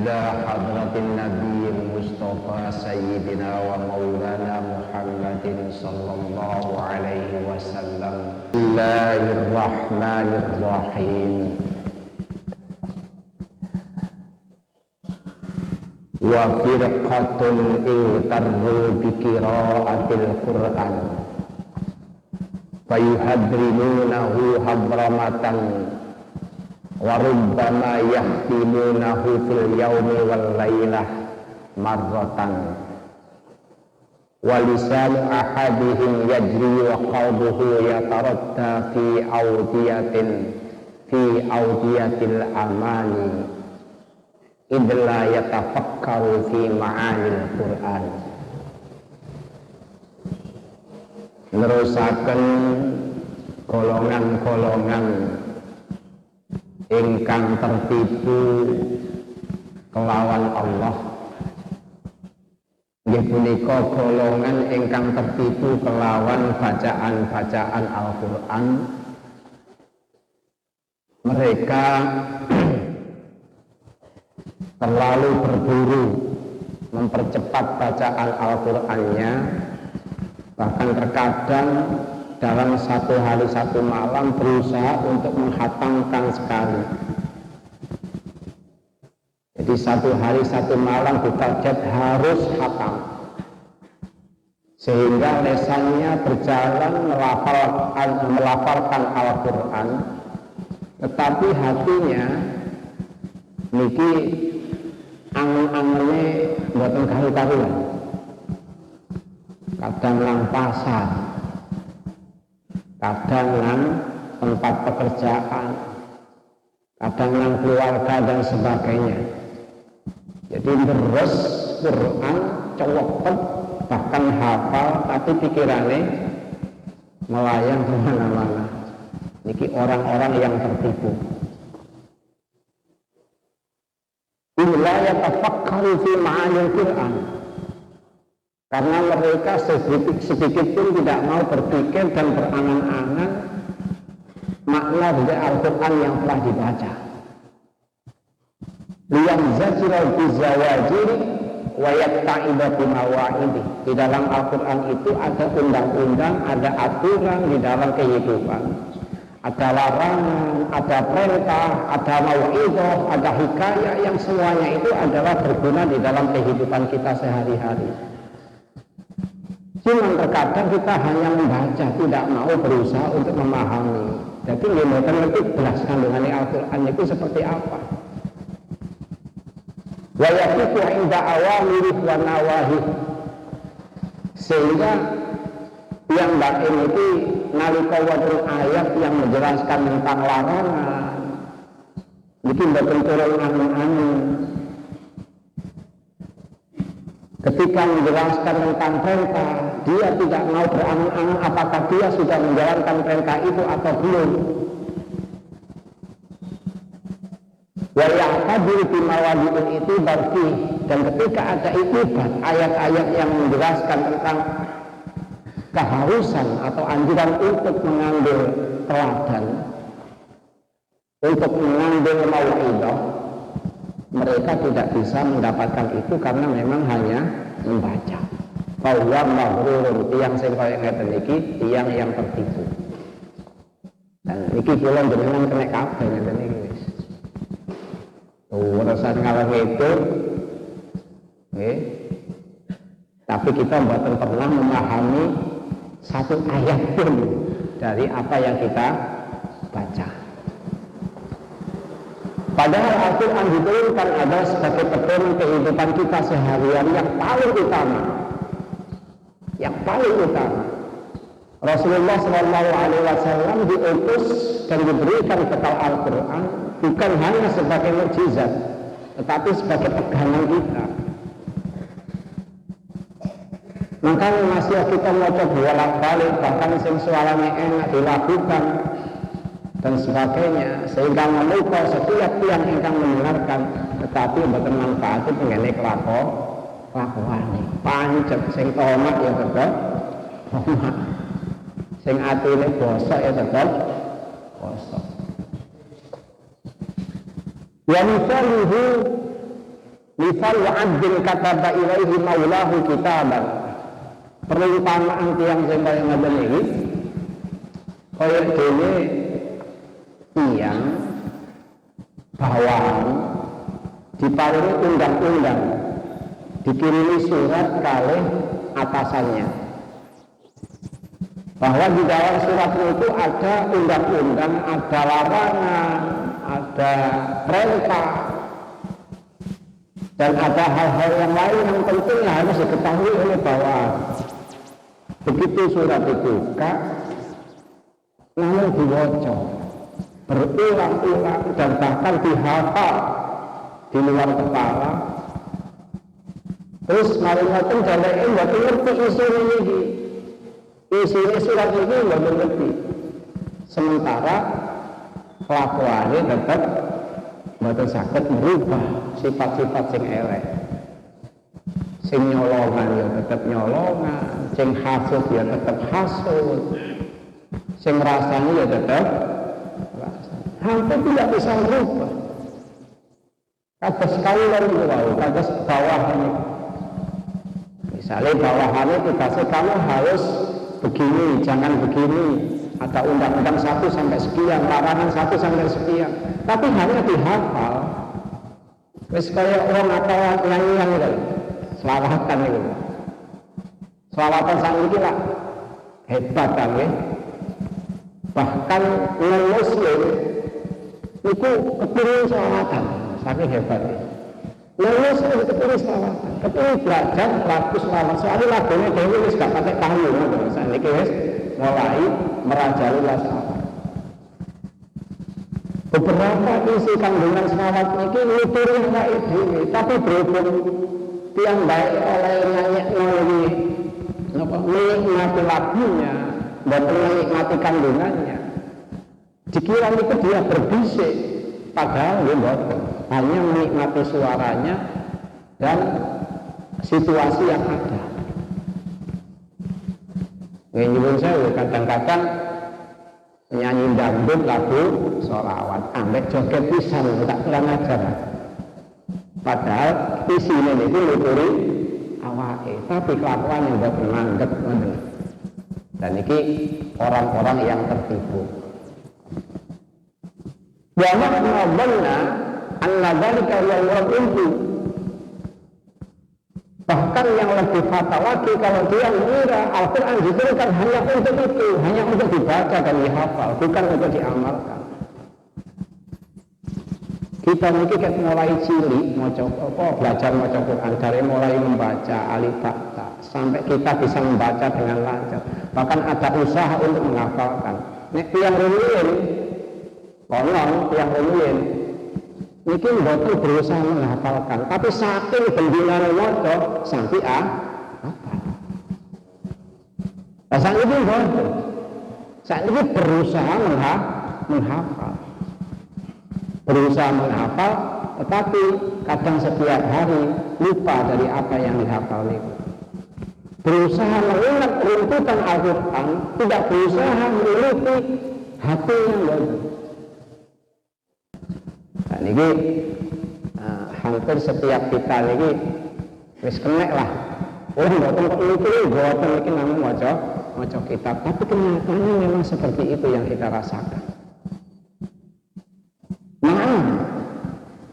إلى حضرة النبي المصطفى سيدنا ومولانا محمد صلى الله عليه وسلم. بسم الله الرحمن الرحيم. وفرقة اغتروا بقراءة القرآن فيحرمونه حرمة وربما يختمونه في اليوم والليلة مرة ولسان أحدهم يجري وقلبه يتردى في أودية الأماني إذ لا يتفكر في معاني القرآن. Nerusaken golongan-golongan ingkang tertipu kelawan Allah. Nggih punika golongan ingkang tertipu kelawan bacaan-bacaan Al-Qur'an. Mereka terlalu berburu mempercepat bacaan Al-Qur'annya, bahkan terkadang dalam satu hari satu malam berusaha untuk menghatamkan sekali. Jadi satu hari satu malam ditarget harus hatam, sehingga lesannya berjalan melafalkan Al-Qur'an, tetapi hatinya niki angen-angene mboten karu-karuan. Kadang nang pasar, kadang nang tempat pekerjaan, kadang nang keluarga dan sebagainya. Jadi terus Quran cowok bahkan hafal, tapi pikirannya melayang kemana-mana. Niki orang-orang yang tertipu. La yatafakkaru fi ma'anil Quran, karena mereka sedikit pun tidak mau berpikir dan berangan-angan makna dari Al-Quran yang telah dibaca. Liyamzajira bizawajiri wa yatta'ida bimawa'idi. Di dalam Al-Quran itu ada undang-undang, ada aturan di dalam kehidupan. Ada larangan, ada perintah, ada mau'idhah, ada hikayah, yang semuanya itu adalah berguna di dalam kehidupan kita sehari-hari. Cuma terkadang kita hanya membaca, tidak mau berusaha untuk memahami. Jadi kita ngerti belas kandungan Al-Quran itu seperti apa. Wa yaqifu 'inda awamirih wa nawahih, sehingga yang batin itu nalika wonten ayat yang menjelaskan tentang larangan itu mboten turun anu-anu. Ketika menjelaskan tentang perintah, dia tidak mau berangan-angan apakah dia sudah menjalankan perintah itu atau belum. Wa ya'tabiru bimawadi'il itu berarti, dan ketika ada itibat ayat-ayat yang menjelaskan tentang keharusan atau anjuran untuk mengambil teladan, untuk mengambil mau'idhah, mereka tidak bisa mendapatkan itu karena memang hanya membaca. Bahwa maghrurun, tiang sing kaya ngeten iki tiang yang tertipu. Dan iki kula jenengan kena kabeh ngeten iki wis. Urusan ngalor itu, tapi kita mboten pernah memahami satu ayat pun dari apa yang kita baca. Padahal Al-Quran diturunkan adalah sebagai pedoman kehidupan kita seharian yang paling utama. Yang paling utama. Rasulullah SAW diutus dan diberikan bekal Al-Quran bukan hanya sebagai mukjizat, tetapi sebagai pegangan kita. Makanya masih kita mau coba bolak-balik, bahkan sing suaranya enak dilakukan dan sebagainya, sehingga memukau setiap tiang ingkang mendengarkan, tetapi mboten manfaat ngene kelakuane. Pancet sing tomat ya tetep tomat, sing atine bosok ya tetep bosok. Wa misaluhu Misal wa abdin kataba ilaihi maulahu kitaban. Perumpamaan tiyang sing kaya ngoten iki kaya dene tiyang bawahan diparingi undang-undang, dikirimi surat kalih atasannya, bahwa di dalam surat itu ada undang-undang, ada larangan, ada perintah, dan ada hal-hal yang lain yang penting yang harus diketahui oleh bawahan. Begitu surat dibuka, lalu dibaca berulang-ulang dan bahkan dihafal di luar kepala. Terus mari ngoten dheweke mboten ngerti isine iki. Isine surat iki mboten ngerti. Sementara kelakuane tetap mboten saged merubah sifat-sifat sing elek. Sing nyolongan ya tetap nyolongan, sing hasud ya tetap hasud, sing rasanya ya tetap hampir tidak bisa merubah. Kados sekali lagi kados bawahan. Misalnya bawahannya tugasnya kamu harus begini, jangan begini, atau undang-undang 1 sampai sekian, larangan 1 sampai sekian, tapi hanya dihafal. Wis kaya orang atau nyanyian itu, selawatan itu. Selawatan sakniki lah hebat kan ya. Bahkan non-muslim itu kepingin selawatan, saking hebatnya. Non-muslim kepingin selawatan, kepingin belajar lagu selawat. Soalnya lagunya dewi wis gak pakai kayu, sakniki wis mulai merajalela selawat. Beberapa isi kandungan selawat ini nuturi awake dhewe, tapi berhubung tiang baik oleh nyanyi menikmati lagunya dan menikmati kandungannya, dikira itu dia berbisik, padahal dia bodoh, hanya menikmati suaranya dan situasi yang ada. Nyuwun sewu, kadang-kadang nyanyi dangdut lagu sholawat ambek joget pisan tak kurang ajar. Padahal isinya itu nuturi awake, tapi kelakuan yang buat menanggap. Dan ini orang-orang yang tertipu. Wa makna dhanna anna dzalika yawmul. Bahkan yang lebih fatal lagi kalau dia mengira Al-Quran diturunkan hanya untuk itu, hanya untuk dibaca dan dihafal, bukan untuk diamalkan. Kita mungkin mulai cilik belajar maca Quran, dari mulai membaca alif ta sampai kita bisa membaca dengan lancar. Bahkan ada usaha untuk menghafalkan. Nek tiyang rumiyin, konon tiyang rumiyin iki mboten berusaha menghafalkan, tapi saking bendinane maca sampai hafal. Saat ini mboten. Saat ini berusaha menghafal. Berusaha menghafal, tetapi kadang setiap hari lupa dari apa yang dihafal itu. Berusaha mengingat runtutan Al-Quran, tidak berusaha memiliki hati yang bagus. Nah, ini hampir setiap kita ini wis kenek lah. Orang boten kok mikir boten iki namung maca kitab, tapi kenyataannya memang seperti itu yang kita rasakan.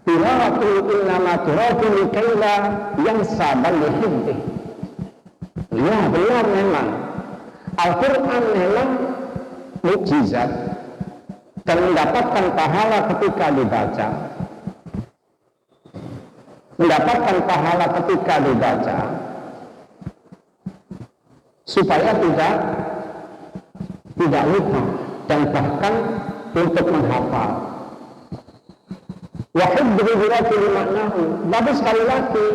Tilawatu innama turakun kaila yang sabar lihibdi. Ya benar memang Al-Quran memang mukjizat dan mendapatkan pahala ketika dibaca. Mendapatkan pahala ketika dibaca supaya tidak lupa dan bahkan untuk menghafal. Wahid berhubungan maknahu. Tapi sekali lagi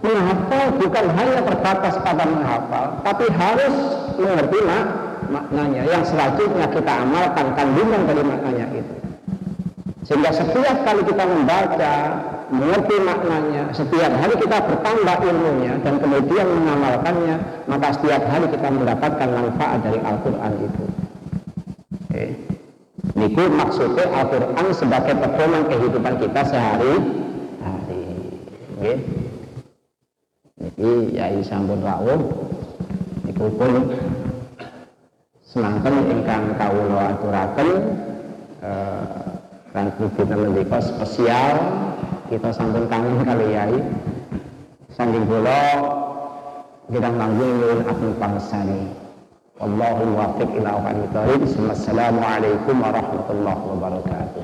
menghafal bukan hanya terbatas pada menghafal, tapi harus mengerti maknanya. Yang selanjutnya kita amalkan kandungan dari maknanya itu. Sehingga setiap kali kita membaca, mengerti maknanya, setiap hari kita bertambah ilmunya dan kemudian mengamalkannya, maka setiap hari kita mendapatkan manfaat dari Al-Quran itu. Niku maksudnya Al-Quran sebagai pedoman kehidupan kita sehari-hari. Nggih. Niki yai sampun rawuh. Niku pun semanten ingkang kawula aturaken lan kita menika spesial kita sampun kangen kali yai saking kula gedang manggung nyuwun atur pangsani. Wallahu muwaffiq ila aqwamit thoriq. Wassalamualaikum warahmatullahi wabarakatuh.